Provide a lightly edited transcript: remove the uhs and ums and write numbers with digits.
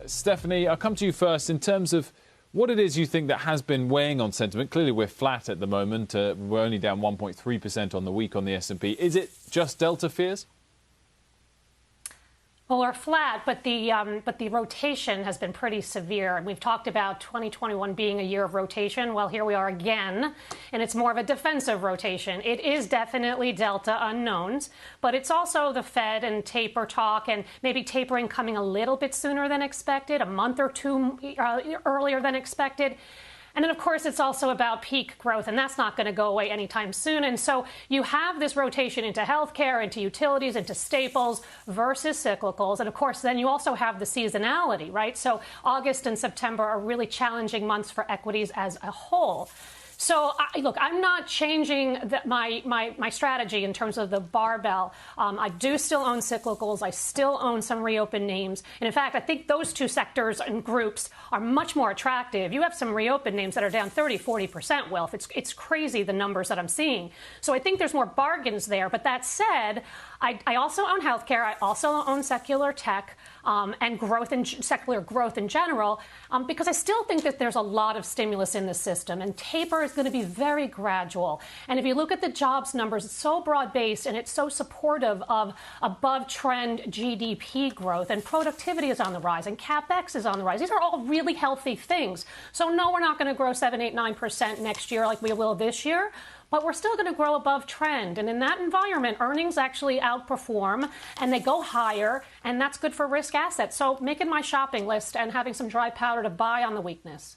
Stephanie, I'll come to you first in terms of what it is you think that has been weighing on sentiment. Clearly, we're flat at the moment. We're only down 1.3% on the week on the S&P. Is it just Delta fears? Well, we're flat, but the rotation has been pretty severe. And we've talked about 2021 being a year of rotation. Well, here we are again, and it's more of a defensive rotation. It is definitely Delta unknowns, but it's also the Fed and taper talk, and maybe tapering coming a little bit sooner than expected, a month or two earlier than expected. And then, of course, it's also about peak growth, and that's not going to go away anytime soon. And so you have this rotation into healthcare, into utilities, into staples versus cyclicals. And, of course, then you also have the seasonality, right? So August and September are really challenging months for equities as a whole. So, look, I'm not changing my strategy in terms of the barbell. I do still own cyclicals. I still own some reopened names. And in fact, I think those two sectors and groups are much more attractive. You have some reopened names that are down 30, 40% wealth. It's crazy, the numbers that I'm seeing. So I think there's more bargains there. But that said, I also own healthcare. I also own secular tech and growth and secular growth in general, because I still think that there's a lot of stimulus in the system, and taper is going to be very gradual. And if you look at the jobs numbers, it's so broad-based and it's so supportive of above-trend GDP growth, and productivity is on the rise, and CapEx is on the rise. These are all really healthy things. So no, we're not going to grow 7, 8, 9% next year like we will this year. But we're still going to grow above trend. And in that environment, earnings actually outperform and they go higher. And that's good for risk assets. So making my shopping list and having some dry powder to buy on the weakness.